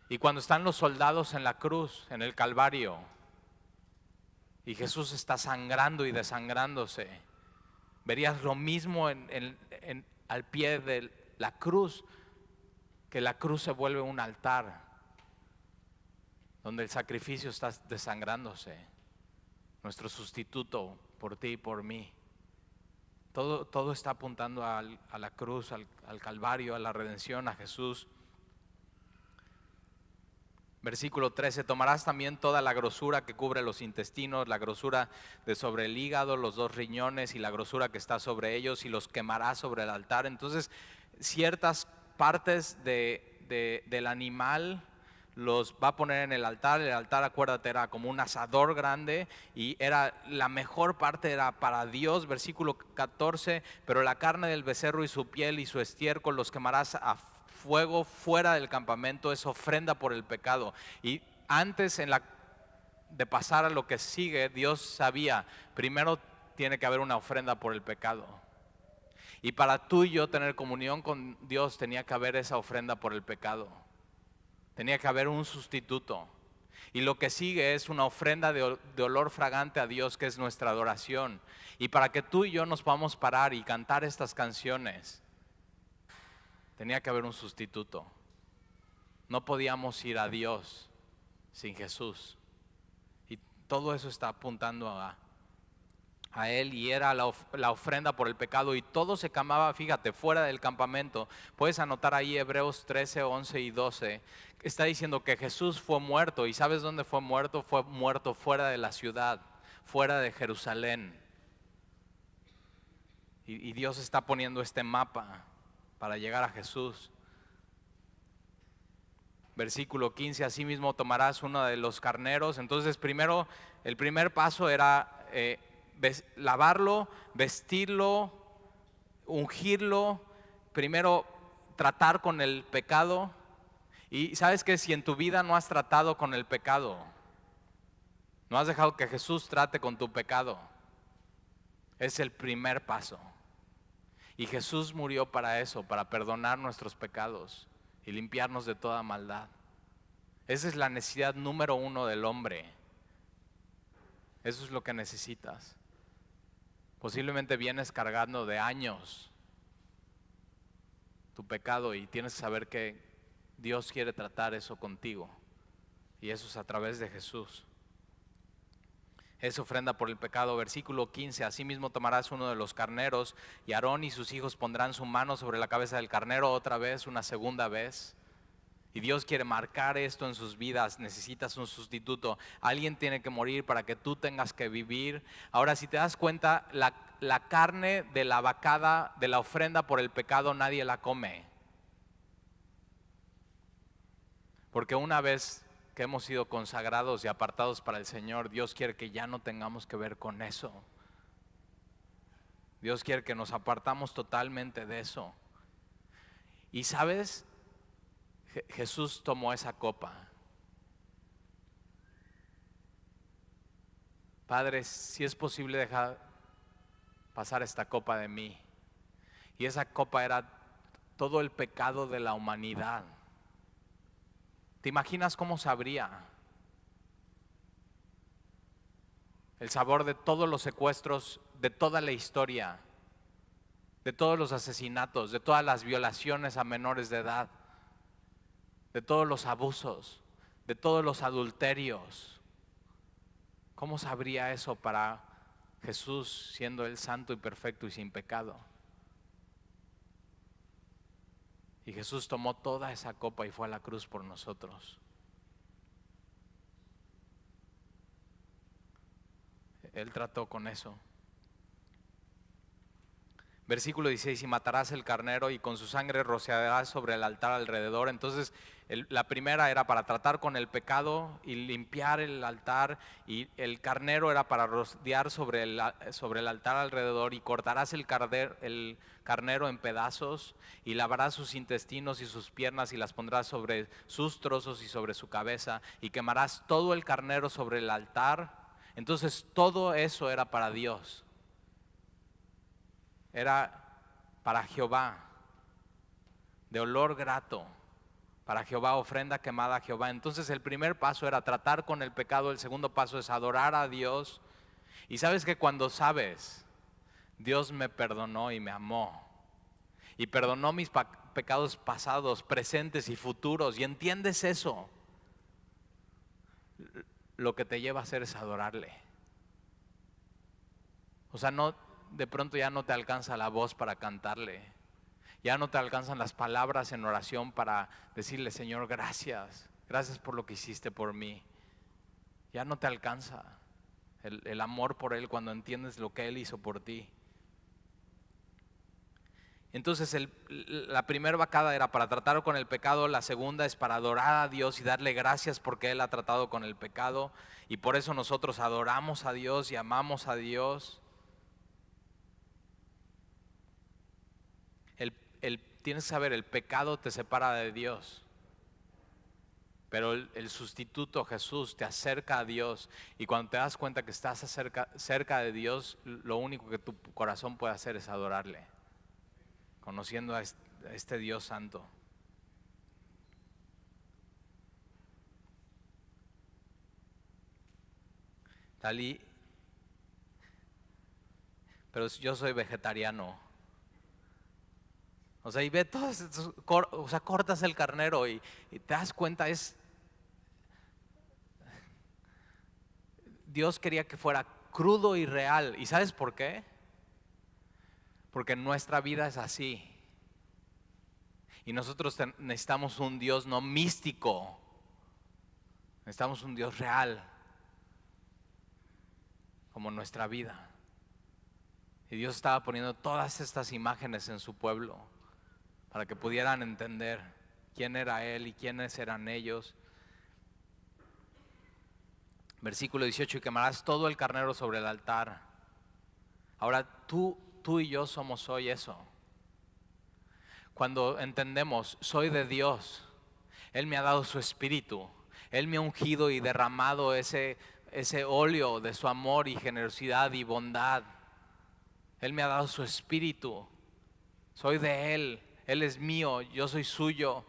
Y cuando están los soldados en la cruz, en el Calvario, y Jesús está sangrando y desangrándose, verías lo mismo al pie de la cruz, que la cruz se vuelve un altar donde el sacrificio está desangrándose, nuestro sustituto por ti y por mí. Todo está apuntando a la cruz, al Calvario, a la redención, a Jesús. Versículo 13, tomarás también toda la grosura que cubre los intestinos, la grosura de sobre el hígado, los 2 riñones y la grosura que está sobre ellos, y los quemarás sobre el altar. Entonces, ciertas partes del animal los va a poner en el altar. El altar, acuérdate, era como un asador grande, y la mejor parte era para Dios. Versículo 14, pero la carne del becerro y su piel y su estiércol los quemarás a fuego fuera del campamento, es ofrenda por el pecado. Y antes de pasar a lo que sigue, Dios sabía, primero tiene que haber una ofrenda por el pecado. Y para tú y yo tener comunión con Dios tenía que haber esa ofrenda por el pecado. Tenía que haber un sustituto. Y lo que sigue es una ofrenda de olor fragante a Dios, que es nuestra adoración. Y para que tú y yo nos podamos parar y cantar estas canciones, tenía que haber un sustituto. No podíamos ir a Dios sin Jesús. Y todo eso está apuntando a Él, y era la ofrenda por el pecado, y todo se quemaba, fíjate, fuera del campamento. Puedes anotar ahí Hebreos 13, 11 y 12. Está diciendo que Jesús fue muerto, y ¿sabes dónde fue muerto? Fue muerto fuera de la ciudad, fuera de Jerusalén. Y Dios está poniendo este mapa para llegar a Jesús. Versículo 15, asimismo tomarás uno de los carneros. Entonces primero, el primer paso era lavarlo, vestirlo, ungirlo, primero tratar con el pecado. Y sabes que si en tu vida no has tratado con el pecado, no has dejado que Jesús trate con tu pecado, es el primer paso. Y Jesús murió para eso, para perdonar nuestros pecados y limpiarnos de toda maldad. Esa es la necesidad número 1 del hombre. Eso es lo que necesitas. Posiblemente vienes cargando de años tu pecado, y tienes que saber que Dios quiere tratar eso contigo, y eso es a través de Jesús. Es ofrenda por el pecado. Versículo 15, asimismo tomarás uno de los carneros, y Aarón y sus hijos pondrán su mano sobre la cabeza del carnero otra vez, una segunda vez. Y Dios quiere marcar esto en sus vidas. Necesitas un sustituto. Alguien tiene que morir para que tú tengas que vivir. Ahora, si te das cuenta, la carne de la vacada, de la ofrenda por el pecado, nadie la come. Porque una vez que hemos sido consagrados y apartados para el Señor, Dios quiere que ya no tengamos que ver con eso. Dios quiere que nos apartamos totalmente de eso. Y sabes, Jesús tomó esa copa. Padre, si es posible, deja pasar esta copa de mí. Y esa copa era todo el pecado de la humanidad. ¿Te imaginas cómo sabría? El sabor de todos los secuestros, de toda la historia, de todos los asesinatos, de todas las violaciones a menores de edad, de todos los abusos, de todos los adulterios. ¿Cómo sabría eso para Jesús, siendo Él santo y perfecto y sin pecado? Y Jesús tomó toda esa copa y fue a la cruz por nosotros. Él trató con eso. Versículo 16, y matarás el carnero y con su sangre rociarás sobre el altar alrededor. Entonces la primera era para tratar con el pecado y limpiar el altar, y el carnero era para rociar sobre el altar alrededor, y cortarás el carnero en pedazos y lavarás sus intestinos y sus piernas y las pondrás sobre sus trozos y sobre su cabeza, y quemarás todo el carnero sobre el altar. Entonces todo eso era para Dios. Era para Jehová, de olor grato, para Jehová, ofrenda quemada a Jehová. Entonces el primer paso era tratar con el pecado, el segundo paso es adorar a Dios. Y sabes que cuando sabes, Dios me perdonó y me amó, y perdonó mis pecados pasados, presentes y futuros, y entiendes eso, lo que te lleva a hacer es adorarle. O sea, no, de pronto ya no te alcanza la voz para cantarle, ya no te alcanzan las palabras en oración para decirle: Señor, gracias, gracias por lo que hiciste por mí. Ya no te alcanza el amor por Él cuando entiendes lo que Él hizo por ti. Entonces la primera vacada era para tratar con el pecado, la segunda es para adorar a Dios y darle gracias porque Él ha tratado con el pecado, y por eso nosotros adoramos a Dios y amamos a Dios. Tienes que saber, el pecado te separa de Dios, pero el sustituto Jesús te acerca a Dios, y cuando te das cuenta que estás cerca de Dios, lo único que tu corazón puede hacer es adorarle, conociendo a este Dios santo. Talí, pero yo soy vegetariano. O sea, y ve todas estas, o sea, cortas el carnero y te das cuenta, Dios quería que fuera crudo y real. ¿Y sabes por qué? Porque nuestra vida es así. Y nosotros necesitamos un Dios no místico, necesitamos un Dios real, como nuestra vida. Y Dios estaba poniendo todas estas imágenes en su pueblo para que pudieran entender quién era Él y quiénes eran ellos. Versículo 18, y quemarás todo el carnero sobre el altar. Ahora tú y yo somos hoy eso. Cuando entendemos, soy de Dios, Él me ha dado su espíritu, Él me ha ungido y derramado ese óleo de su amor y generosidad y bondad. Él me ha dado su espíritu, soy de Él, Él es mío, yo soy suyo.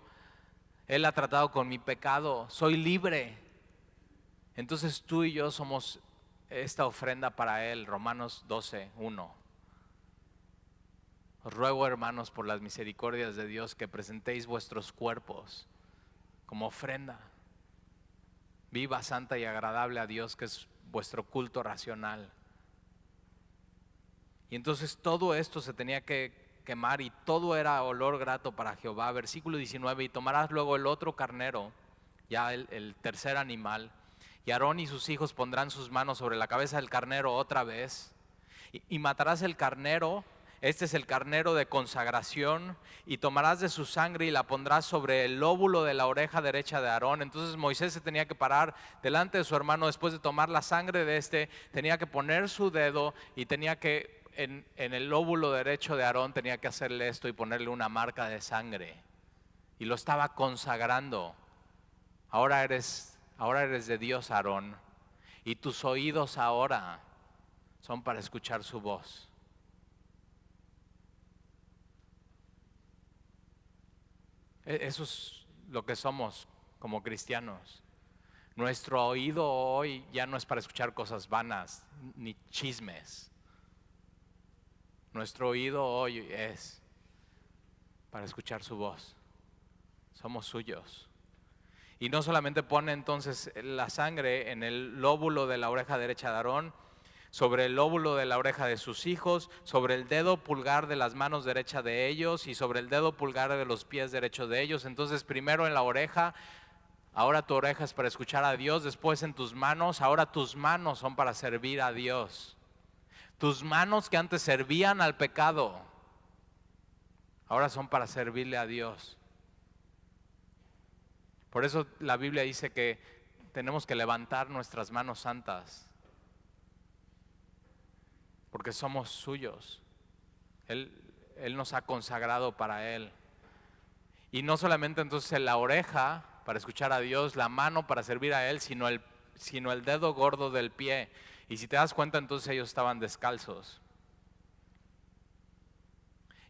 Él ha tratado con mi pecado, soy libre. Entonces tú y yo somos esta ofrenda para Él. Romanos 12:1. Os ruego, hermanos, por las misericordias de Dios, que presentéis vuestros cuerpos como ofrenda viva, santa y agradable a Dios, que es vuestro culto racional. Y entonces todo esto se tenía que quemar y todo era olor grato para Jehová. Versículo 19, y tomarás luego el otro carnero, ya el tercer animal, y Aarón y sus hijos pondrán sus manos sobre la cabeza del carnero otra vez, y matarás el carnero. Este es el carnero de consagración, y tomarás de su sangre y la pondrás sobre el lóbulo de la oreja derecha de Aarón. Entonces Moisés se tenía que parar delante de su hermano después de tomar la sangre de este, tenía que poner su dedo y tenía que, en el lóbulo derecho de Aarón, tenía que hacerle esto y ponerle una marca de sangre. Y lo estaba consagrando. Ahora eres de Dios, Aarón, y tus oídos ahora son para escuchar su voz. Eso es lo que somos como cristianos. Nuestro oído hoy ya no es para escuchar cosas vanas ni chismes. Nuestro oído hoy es para escuchar su voz. Somos suyos. Y no solamente pone entonces la sangre en el lóbulo de la oreja derecha de Aarón, sobre el lóbulo de la oreja de sus hijos, sobre el dedo pulgar de las manos derecha de ellos y sobre el dedo pulgar de los pies derechos de ellos. Entonces primero en la oreja, ahora tu oreja es para escuchar a Dios, después en tus manos, ahora tus manos son para servir a Dios. Tus manos que antes servían al pecado, ahora son para servirle a Dios. Por eso la Biblia dice que tenemos que levantar nuestras manos santas, porque somos suyos. Él nos ha consagrado para Él. Y no solamente entonces la oreja para escuchar a Dios, la mano para servir a Él, sino el dedo gordo del pie. Y si te das cuenta, entonces ellos estaban descalzos.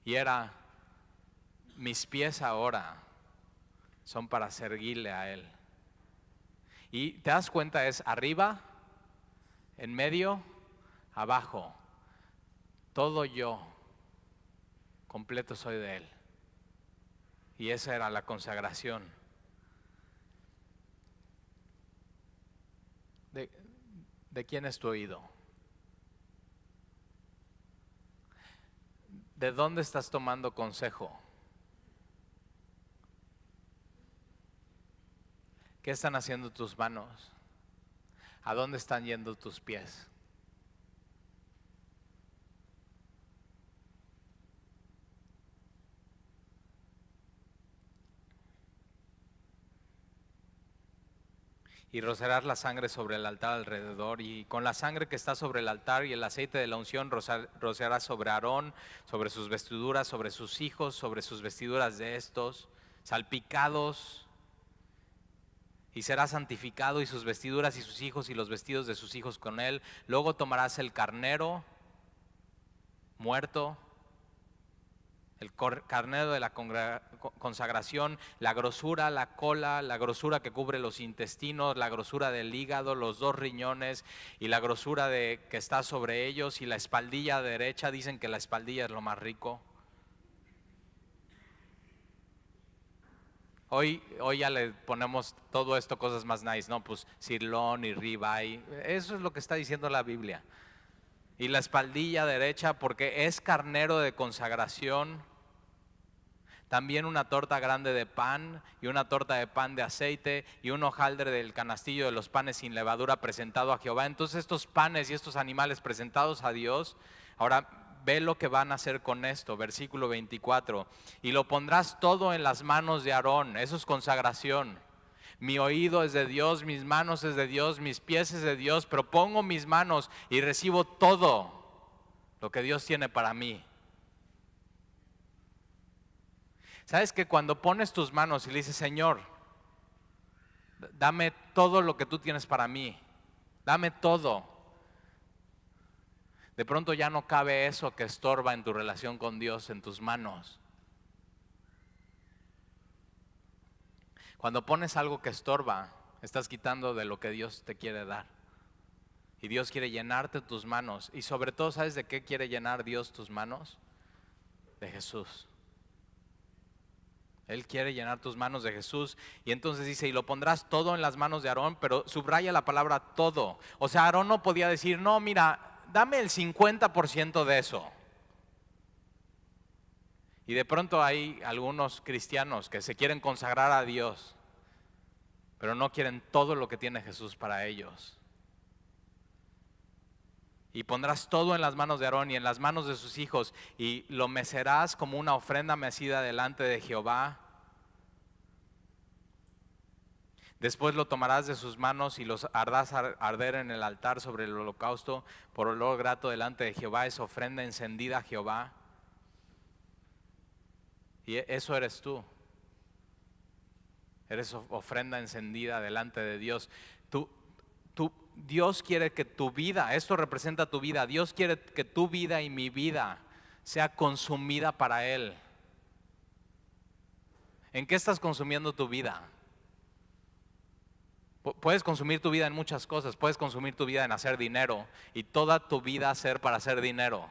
Y era, mis pies ahora son para servirle a Él. Y te das cuenta, es arriba, en medio, abajo. Todo yo, completo soy de Él. Y esa era la consagración. ¿De quién es tu oído? ¿De dónde estás tomando consejo? ¿Qué están haciendo tus manos? ¿A dónde están yendo tus pies? Y rociarás la sangre sobre el altar alrededor, y con la sangre que está sobre el altar y el aceite de la unción rociarás sobre Aarón, sobre sus vestiduras, sobre sus hijos, sobre sus vestiduras de estos, salpicados, y será santificado, y sus vestiduras y sus hijos y los vestidos de sus hijos con él. Luego tomarás el carnero muerto, el carnero de la consagración, la grosura, la cola, la grosura que cubre los intestinos, la grosura del hígado, los 2 riñones y la grosura que está sobre ellos, y la espaldilla derecha. Dicen que la espaldilla es lo más rico. Hoy ya le ponemos todo esto, cosas más nice, ¿no? Pues sirlón y ribeye, eso es lo que está diciendo la Biblia. Y la espaldilla derecha, porque es carnero de consagración. También una torta grande de pan y una torta de pan de aceite y un hojaldre del canastillo de los panes sin levadura presentado a Jehová. Entonces estos panes y estos animales presentados a Dios, ahora ve lo que van a hacer con esto. Versículo 24, y lo pondrás todo en las manos de Aarón. Eso es consagración. Mi oído es de Dios, mis manos es de Dios, mis pies es de Dios, pero pongo mis manos y recibo todo lo que Dios tiene para mí. ¿Sabes que cuando pones tus manos y le dices, Señor, dame todo lo que tú tienes para mí, dame todo, de pronto ya no cabe eso que estorba en tu relación con Dios en tus manos? Cuando pones algo que estorba, estás quitando de lo que Dios te quiere dar. Y Dios quiere llenarte tus manos. Y sobre todo, ¿sabes de qué quiere llenar Dios tus manos? de Jesús. Él quiere llenar tus manos de Jesús. Y entonces dice, y lo pondrás todo en las manos de Aarón, pero subraya la palabra todo. O sea, Aarón no podía decir, no, mira, dame el 50% de eso. Y de pronto hay algunos cristianos que se quieren consagrar a Dios, pero no quieren todo lo que tiene Jesús para ellos. Y pondrás todo en las manos de Aarón y en las manos de sus hijos, y lo mecerás como una ofrenda mecida delante de Jehová. Después lo tomarás de sus manos y los harás arder en el altar sobre el holocausto por olor grato delante de Jehová. Es ofrenda encendida a Jehová. Y eso eres tú. Eres ofrenda encendida delante de Dios. Dios quiere que tu vida, esto representa tu vida, Dios quiere que tu vida y mi vida sea consumida para Él. ¿En qué estás consumiendo tu vida? Puedes consumir tu vida en muchas cosas, puedes consumir tu vida en hacer dinero y toda tu vida ser para hacer dinero.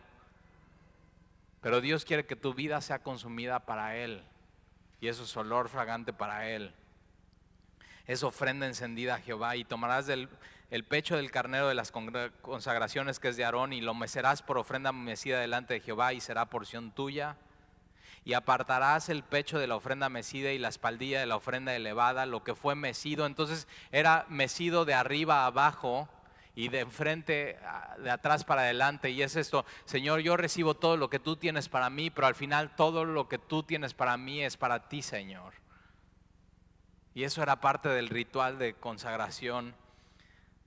Pero Dios quiere que tu vida sea consumida para Él y eso es olor fragante para Él. Es ofrenda encendida a Jehová y tomarás el pecho del carnero de las consagraciones que es de Aarón y lo mecerás por ofrenda mecida delante de Jehová y será porción tuya. Y apartarás el pecho de la ofrenda mecida y la espaldilla de la ofrenda elevada, lo que fue mecido. Entonces era mecido de arriba a abajo y de enfrente, de atrás para adelante. Y es esto, Señor, yo recibo todo lo que tú tienes para mí, pero al final todo lo que tú tienes para mí es para ti, Señor. Y eso era parte del ritual de consagración.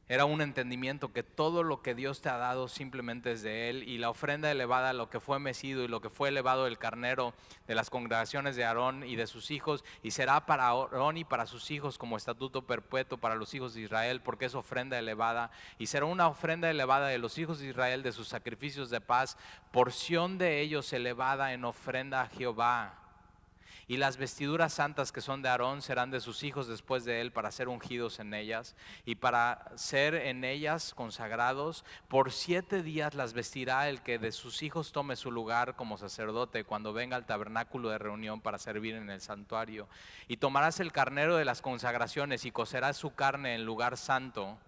Era un entendimiento que todo lo que Dios te ha dado simplemente es de Él. Y la ofrenda elevada, lo que fue mecido y lo que fue elevado del carnero de las congregaciones de Aarón y de sus hijos, y será para Aarón y para sus hijos como estatuto perpetuo para los hijos de Israel, porque es ofrenda elevada. Y será una ofrenda elevada de los hijos de Israel de sus sacrificios de paz, porción de ellos elevada en ofrenda a Jehová. Y las vestiduras santas que son de Aarón serán de sus hijos después de él para ser ungidos en ellas y para ser en ellas consagrados. Por 7 días las vestirá el que de sus hijos tome su lugar como sacerdote cuando venga al tabernáculo de reunión para servir en el santuario. Y tomarás el carnero de las consagraciones y cocerás su carne en lugar santo.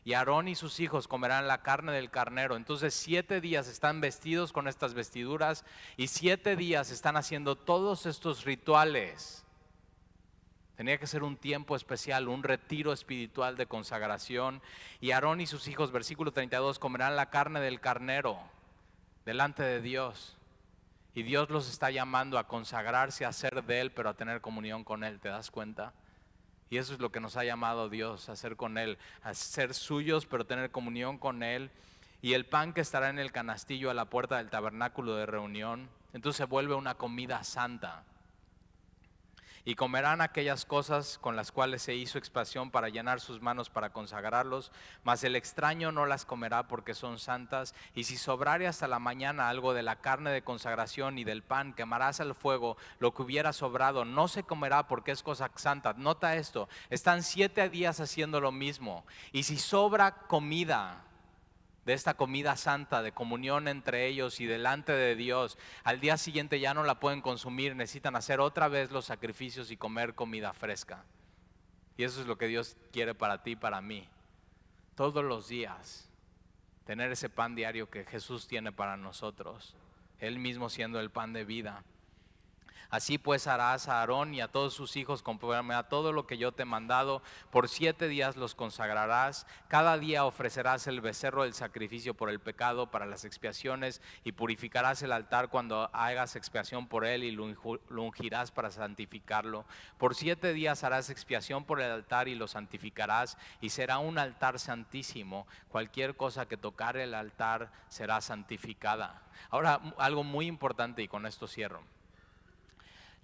Y Aarón y sus hijos comerán la carne del carnero. Entonces 7 días están vestidos con estas vestiduras y 7 días están haciendo todos estos rituales. Tenía que ser un tiempo especial, un retiro espiritual de consagración. Y Aarón y sus hijos, versículo 32, comerán la carne del carnero delante de Dios. Y Dios los está llamando a consagrarse, a ser de Él, pero a tener comunión con Él. ¿Te das cuenta? Y eso es lo que nos ha llamado Dios, a hacer con Él, a ser suyos, pero tener comunión con Él. Y el pan que estará en el canastillo a la puerta del tabernáculo de reunión, entonces se vuelve una comida santa. Y comerán aquellas cosas con las cuales se hizo expiación para llenar sus manos para consagrarlos, mas el extraño no las comerá porque son santas. Y si sobrare hasta la mañana algo de la carne de consagración y del pan, quemarás al fuego lo que hubiera sobrado, no se comerá porque es cosa santa. Nota esto, están 7 días haciendo lo mismo. Y si sobra comida de esta comida santa, de comunión entre ellos y delante de Dios, al día siguiente ya no la pueden consumir, necesitan hacer otra vez los sacrificios y comer comida fresca. Y eso es lo que Dios quiere para ti y para mí. Todos los días, tener ese pan diario que Jesús tiene para nosotros, Él mismo siendo el pan de vida. Así pues harás a Aarón y a todos sus hijos conforme a todo lo que yo te he mandado. Por 7 días los consagrarás. Cada día ofrecerás el becerro del sacrificio por el pecado para las expiaciones y purificarás el altar cuando hagas expiación por él y lo ungirás para santificarlo. Por 7 días harás expiación por el altar y lo santificarás y será un altar santísimo. Cualquier cosa que tocare el altar será santificada. Ahora, algo muy importante y con esto cierro.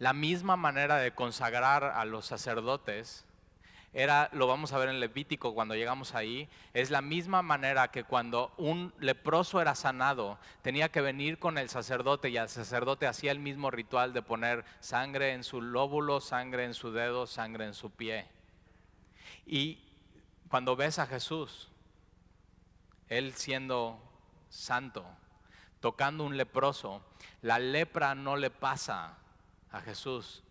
La misma manera de consagrar a los sacerdotes era, lo vamos a ver en Levítico cuando llegamos ahí, es la misma manera que cuando un leproso era sanado, tenía que venir con el sacerdote y el sacerdote hacía el mismo ritual de poner sangre en su lóbulo, sangre en su dedo, sangre en su pie. Y cuando ves a Jesús, Él siendo santo, tocando un leproso. La lepra no le pasa a Jesús,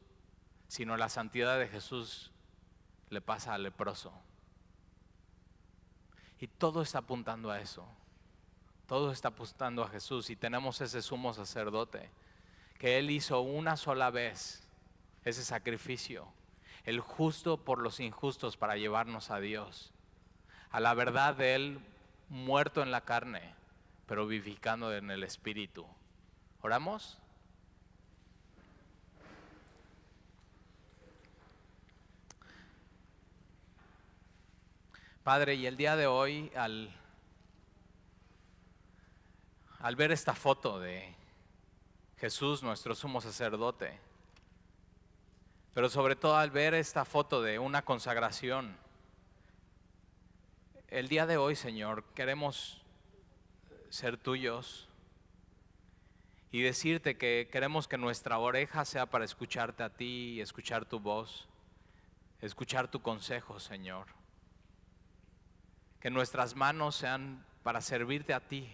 sino la santidad de Jesús le pasa al leproso. Y todo está apuntando a eso. Todo está apuntando a Jesús, y tenemos ese sumo sacerdote que Él hizo una sola vez ese sacrificio, el justo por los injustos, para llevarnos a Dios, a la verdad de Él muerto en la carne, pero vivificando en el Espíritu. ¿Oramos? Padre, y el día de hoy, al ver esta foto de Jesús, nuestro sumo sacerdote, pero sobre todo al ver esta foto de una consagración, el día de hoy, Señor, queremos ser tuyos y decirte que queremos que nuestra oreja sea para escucharte a ti y escuchar tu voz, escuchar tu consejo, Señor. Que nuestras manos sean para servirte a ti,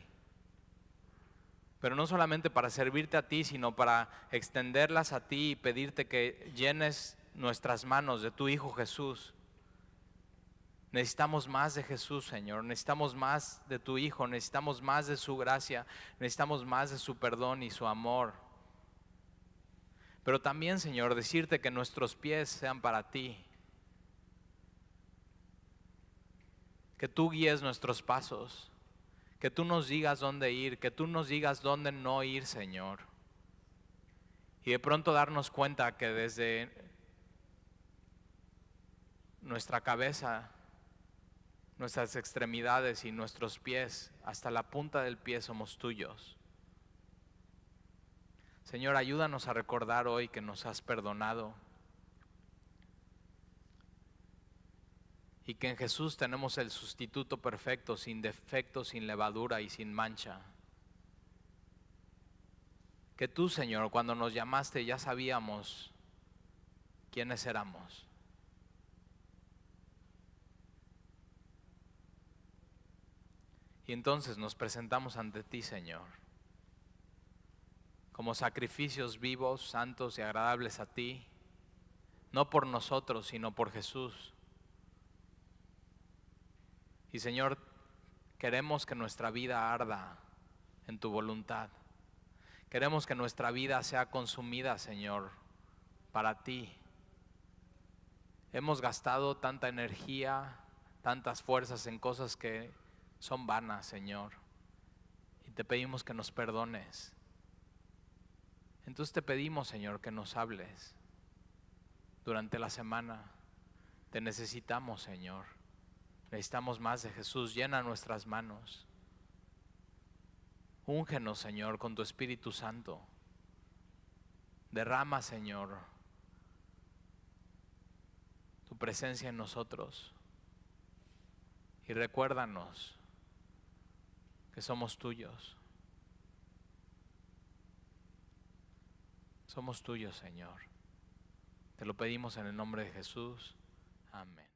pero no solamente para servirte a ti, sino para extenderlas a ti y pedirte que llenes nuestras manos de tu Hijo Jesús. Necesitamos más de Jesús, Señor. Necesitamos más de tu Hijo. Necesitamos más de su gracia. Necesitamos más de su perdón y su amor. Pero también, Señor, decirte que nuestros pies sean para ti. Que tú guíes nuestros pasos. Que tú nos digas dónde ir. Que tú nos digas dónde no ir, Señor. Y de pronto darnos cuenta que desde nuestra cabeza, nuestras extremidades y nuestros pies, hasta la punta del pie, somos tuyos. Señor, ayúdanos a recordar hoy que nos has perdonado y que en Jesús tenemos el sustituto perfecto, sin defecto, sin levadura y sin mancha. Que tú, Señor, cuando nos llamaste ya sabíamos quiénes éramos. Y entonces nos presentamos ante ti, Señor, como sacrificios vivos, santos y agradables a ti, no por nosotros, sino por Jesús. Y Señor, queremos que nuestra vida arda en tu voluntad. Queremos que nuestra vida sea consumida, Señor, para ti. Hemos gastado tanta energía, tantas fuerzas en cosas que son vanas, Señor. Y te pedimos que nos perdones. Entonces te pedimos, Señor, que nos hables durante la semana. Te necesitamos, Señor. Necesitamos más de Jesús. Llena nuestras manos. Úngenos, Señor, con tu Espíritu Santo. Derrama, Señor, tu presencia en nosotros. Y recuérdanos que somos tuyos. Somos tuyos, Señor. Te lo pedimos en el nombre de Jesús. Amén.